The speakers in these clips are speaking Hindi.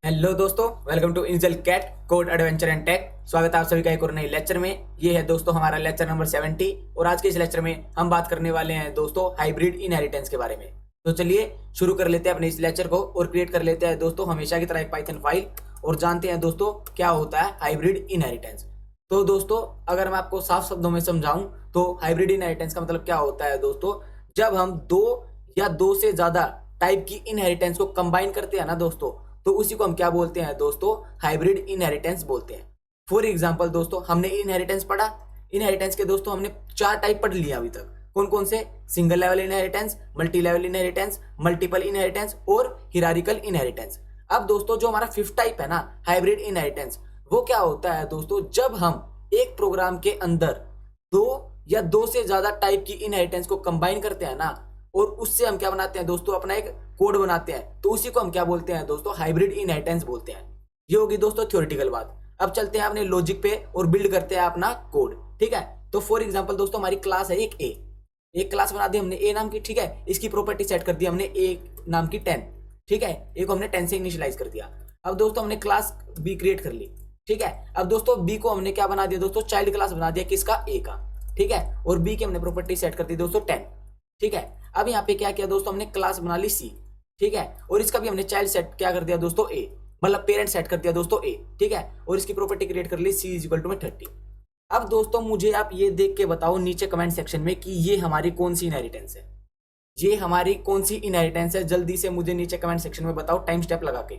हेलो दोस्तों, वेलकम टू इंजल cat code adventure and tech. स्वागत है आप सभी का एक और नए लेक्चर में। ये है दोस्तों हमारा लेक्चर नंबर 70 और आज के इस लेक्चर में हम बात करने वाले हैं दोस्तों हाइब्रिड इनहेरिटेंस के बारे में। तो चलिए शुरू कर लेते हैं अपने इस लेक्चर को और क्रिएट कर लेते हैं दोस्तों हमेशा की तरह एक पाइथन फाइल और जानते हैं दोस्तों क्या होता है हाइब्रिड इनहेरिटेंस। तो दोस्तों अगर मैं आपको साफ शब्दों में समझाऊं तो हाइब्रिड इनहेरिटेंस का मतलब क्या होता है दोस्तों, जब हम दो या दो से ज्यादा टाइप की इनहेरिटेंस को कंबाइन करते हैं ना दोस्तों, तो उसी को हम क्या बोलते हैं दोस्तों, हाइब्रिड इनहेरिटेंस बोलते हैं। फॉर एग्जांपल दोस्तों हमने इनहेरिटेंस पढ़ा, इनहेरिटेंस के दोस्तों हमने 4 टाइप पढ़ लिया अभी तक। कौन कौन से? Single level inheritance, multi level inheritance, multiple inheritance और हिरारिकल इनहेरिटेंस। अब दोस्तों जो हमारा 5th टाइप है ना हाइब्रिड इनहेरिटेंस, वो क्या होता है दोस्तों, जब हम एक प्रोग्राम के अंदर दो या दो से ज्यादा टाइप की इनहेरिटेंस को कंबाइन करते हैं ना और उससे हम क्या बनाते हैं दोस्तों, अपना एक कोड बनाते हैं, तो उसी को हम क्या बोलते हैं दोस्तों, हाइब्रिड इनहेरिटेंस बोलते हैं। ये होगी दोस्तों थ्योरेटिकल बात। अब चलते हैं अपने लॉजिक पे और बिल्ड करते हैं अपना कोड। ठीक है, तो फॉर एग्जांपल दोस्तों हमारी क्लास है एक क्लास बना दी हमने ए नाम की। ठीक है, इसकी प्रॉपर्टी सेट कर दी हमने ए नाम की 10। ठीक है, ए को हमने 10 से इनिशियलाइज कर दिया। अब दोस्तों हमने क्लास बी क्रिएट कर ली। ठीक है, अब दोस्तों बी को हमने क्या बना दिया दोस्तों, चाइल्ड क्लास बना दिया किसका, ए का। ठीक है, और बी की हमने प्रॉपर्टी सेट कर दी दोस्तों 10। ठीक है, अब यहाँ पे क्या किया दोस्तों, हमने क्लास बना ली सी। ठीक है, और इसका भी हमने चाइल्ड सेट क्या कर दिया दोस्तों, ए, मतलब पेरेंट सेट कर दिया दोस्तों ए। ठीक है, और इसकी प्रॉपर्टी क्रिएट कर ली सी इज इक्वल टू में 30। अब दोस्तों मुझे आप ये देख के बताओ नीचे कमेंट सेक्शन में कि ये हमारी कौन सी इनहेरिटेंस है, ये हमारी कौन सी इनहेरिटेंस है। जल्दी से मुझे नीचे कमेंट सेक्शन में बताओ टाइम स्टेप लगा के।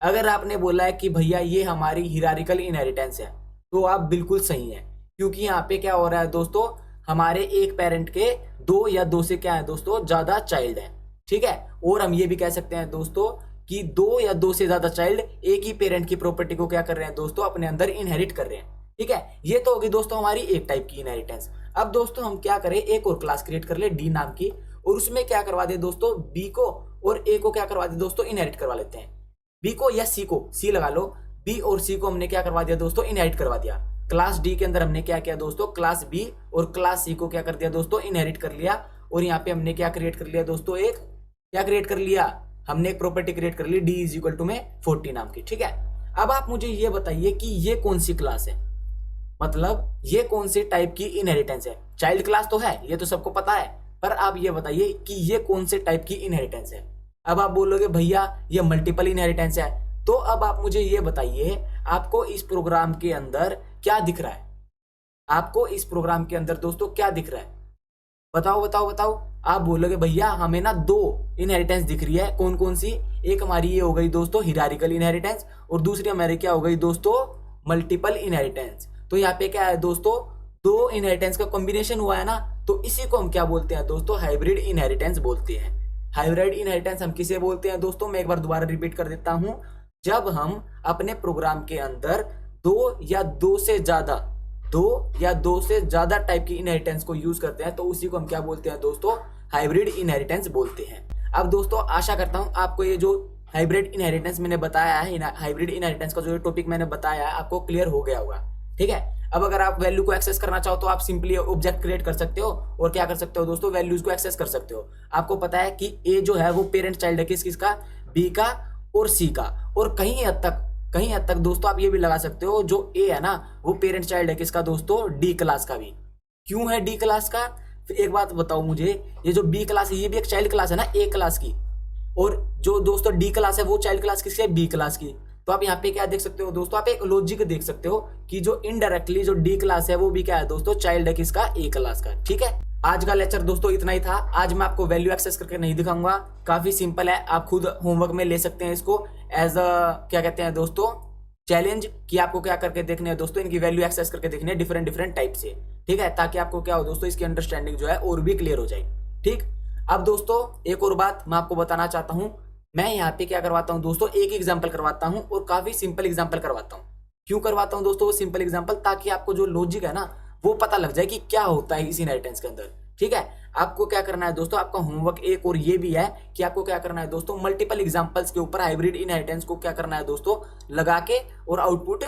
अगर आपने बोला है कि भैया ये हमारी हिरारिकल इनहेरिटेंस है तो आप बिल्कुल सही है, क्योंकि यहाँ पे क्या हो रहा है दोस्तों, हमारे एक पेरेंट के दो या दो से क्या है दोस्तों, ज्यादा चाइल्ड है। ठीक है, और हम ये भी कह सकते हैं दोस्तों कि दो या दो से ज्यादा चाइल्ड एक ही पेरेंट की प्रॉपर्टी को क्या कर रहे हैं दोस्तों, अपने अंदर इनहेरिट कर रहे हैं। ठीक है, ये तो होगी दोस्तों हमारी एक टाइप की इनहेरिटेंस। अब दोस्तों हम क्या करें, एक और क्लास क्रिएट कर ले डी नाम की, और उसमें क्या करवा दे दोस्तों, बी को और ए को क्या करवा दे दोस्तों, इनहेरिट करवा लेते हैं। बी को या सी को, सी लगा लो, बी और सी को हमने क्या करवा दिया दोस्तों, इनहेरिट करवा दिया। क्लास डी के अंदर हमने क्या किया दोस्तों, क्लास बी और क्लास सी को क्या कर दिया दोस्तों, इनहेरिट कर लिया। और यहाँ पे हमने क्या क्रिएट कर लिया दोस्तों, एक क्या क्रिएट कर लिया, हमने एक प्रॉपर्टी क्रिएट कर ली डी इज इक्वल टू में 40 नाम की। ठीक है, अब आप मुझे ये बताइए कि ये कौन सी क्लास है, मतलब ये कौन सी टाइप की इनहेरिटेंस है। चाइल्ड क्लास तो है, ये तो सबको पता है, पर आप ये बताइए कि ये कौन से टाइप की इनहेरिटेंस है। अब आप बोलोगे भैया ये मल्टीपल इनहेरिटेंस है, तो अब आप मुझे ये बताइए आपको इस प्रोग्राम के अंदर क्या दिख रहा है, आपको इस प्रोग्राम के अंदर दोस्तों क्या दिख रहा है, बताओ बताओ बताओ। आप बोलोगे भैया हमें ना दो इनहेरिटेंस दिख रही है, कौन कौन सी, एक हमारी ये हो गई दोस्तों हिरारिकल इनहेरिटेंस और दूसरी हमारी क्या हो गई दोस्तों, मल्टीपल इनहेरिटेंस। तो यहाँ पे क्या है दोस्तों, दो इनहेरिटेंस का कॉम्बिनेशन हुआ है ना, तो इसी को हम क्या बोलते हैं दोस्तों, हाइब्रिड इनहेरिटेंस बोलते हैं। हाइब्रिड इनहेरिटेंस हम किसे बोलते हैं दोस्तों, मैं एक बार दोबारा रिपीट कर देता हूं, जब हम अपने प्रोग्राम के अंदर दो या दो से ज्यादा टाइप की इनहेरिटेंस को यूज करते हैं, तो उसी को हम क्या बोलते हैं दोस्तों, हाइब्रिड इनहेरिटेंस बोलते हैं। अब दोस्तों आशा करता हूं आपको ये जो हाइब्रिड इनहेरिटेंस मैंने बताया है, हाइब्रिड इनहेरिटेंस का जो टॉपिक मैंने बताया है आपको क्लियर हो गया होगा। ठीक है, अब अगर आप वैल्यू को एक्सेस करना चाहो तो आप सिंपली ऑब्जेक्ट क्रिएट कर सकते हो और क्या कर सकते हो दोस्तों, वैल्यूज को एक्सेस कर सकते हो। आपको पता है कि ए जो है वो पेरेंट चाइल्ड है किसका, बी का और सी का, और कहीं हद तक दोस्तों आप ये भी लगा सकते हो जो ए है ना वो पेरेंट चाइल्ड है किसका दोस्तों, डी क्लास का भी। क्यों है डी क्लास का, फिर एक बात बताओ मुझे, ये जो बी क्लास है ये भी एक चाइल्ड क्लास है ना ए क्लास की, और जो दोस्तों डी क्लास है वो चाइल्ड क्लास किसकी है, बी क्लास की। तो आप यहाँ पे क्या देख सकते हो दोस्तों, आप एक लॉजिक देख सकते हो कि जो इनडायरेक्टली जो डी क्लास है वो भी क्या है दोस्तों, चाइल्ड है किसका, ए क्लास का। ठीक है, आज का लेक्चर दोस्तों इतना ही था। आज मैं आपको वैल्यू एक्सेस करके नहीं दिखाऊंगा, काफी सिंपल है, आप खुद होमवर्क में ले सकते हैं इसको एज अ क्या कहते हैं दोस्तों, चैलेंज, कि आपको क्या करके देखने है दोस्तों, इनकी वैल्यू एक्सेस करके देखने है डिफरेंट टाइप से। ठीक है, ताकि आपको क्या हो दोस्तों, इसकी अंडरस्टैंडिंग जो है और भी क्लियर हो जाए। ठीक, अब दोस्तों एक और बात मैं आपको बताना चाहता हूं, मैं यहाँ पे क्या करवाता हूँ दोस्तों, एक एग्जाम्पल करवाता हूँ और काफी सिंपल एग्जाम्पल करवाता हूँ। क्यों करवाता हूँ दोस्तों वो सिंपल एग्जाम्पल, ताकि आपको जो लॉजिक है ना वो पता लग जाए कि क्या होता है इस इनहेरिटेंस के अंदर। ठीक है, आपको क्या करना है दोस्तों, आपका होमवर्क एक और ये भी है कि आपको क्या करना है दोस्तों, मल्टीपल एग्जांपल्स के ऊपर हाइब्रिड इनहेरिटेंस को क्या करना है दोस्तों, लगा के और आउटपुट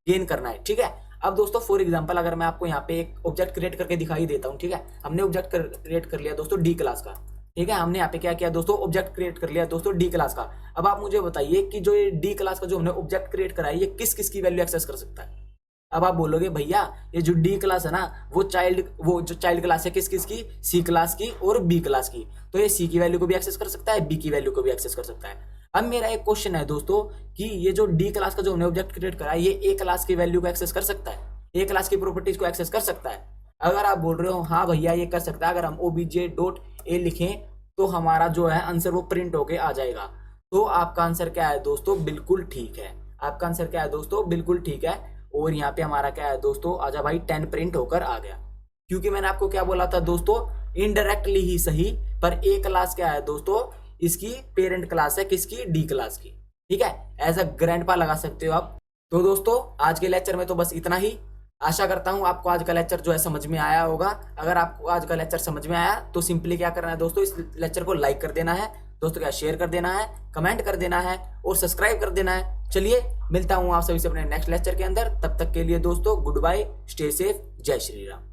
गेन करना है। ठीक है, अब दोस्तों फॉर एग्जांपल अगर मैं आपको यहाँ पे एक ऑब्जेक्ट क्रिएट करके दिखाई देता हूँ। ठीक है, हमने ऑब्जेक्ट क्रिएट कर लिया दोस्तों डी क्लास का। ठीक है, हमने यहाँ पे क्या किया दोस्तों, ऑब्जेक्ट क्रिएट कर लिया दोस्तों डी क्लास का। अब आप मुझे बताइए कि जो ये डी क्लास का जो हमने ऑब्जेक्ट क्रिएट करा है ये किस किस की वैल्यू एक्सेस कर सकता है। अब आप बोलोगे भैया ये जो डी क्लास है ना वो जो चाइल्ड क्लास है किस किस की, सी क्लास की और बी क्लास की, तो ये सी की वैल्यू को भी एक्सेस कर सकता है, बी की वैल्यू को भी एक्सेस कर सकता है। अब मेरा एक क्वेश्चन है दोस्तों कि ये जो डी क्लास का जो हमने ऑब्जेक्ट क्रिएट करा है ये ए क्लास की वैल्यू को एक्सेस कर सकता है, ए क्लास की प्रॉपर्टीज को एक्सेस कर सकता है। अगर आप बोल रहे हो हाँ भैया ये कर सकता है, अगर हम obj.a लिखें तो हमारा जो है आंसर वो प्रिंट होके आ जाएगा, तो आपका आंसर क्या है दोस्तों, बिल्कुल ठीक है। आपका आंसर क्या है दोस्तों, बिल्कुल ठीक है। और यहाँ पे हमारा क्या है दोस्तों, आजा भाई 10 प्रिंट होकर आ गया। क्योंकि मैंने आपको क्या बोला था दोस्तों, इनडायरेक्टली ही सही, पर ए क्लास क्या है दोस्तों, इसकी पेरेंट क्लास है किसकी, डी क्लास की। ठीक है, एज अ ग्रैंडपा लगा सकते हो आप। तो दोस्तों आज के लेक्चर में तो बस इतना ही। आशा करता हूं आपको आज का लेक्चर जो है समझ में आया होगा। अगर आपको आज का लेक्चर समझ में आया तो सिंपली क्या करना है दोस्तों, इस लेक्चर को लाइक कर देना है दोस्तों, क्या शेयर कर देना है, कमेंट कर देना है और सब्सक्राइब कर देना है। चलिए मिलता हूं आप सभी से अपने नेक्स्ट लेक्चर के अंदर, तब तक के लिए दोस्तों गुड बाय, स्टे सेफ, जय श्री राम।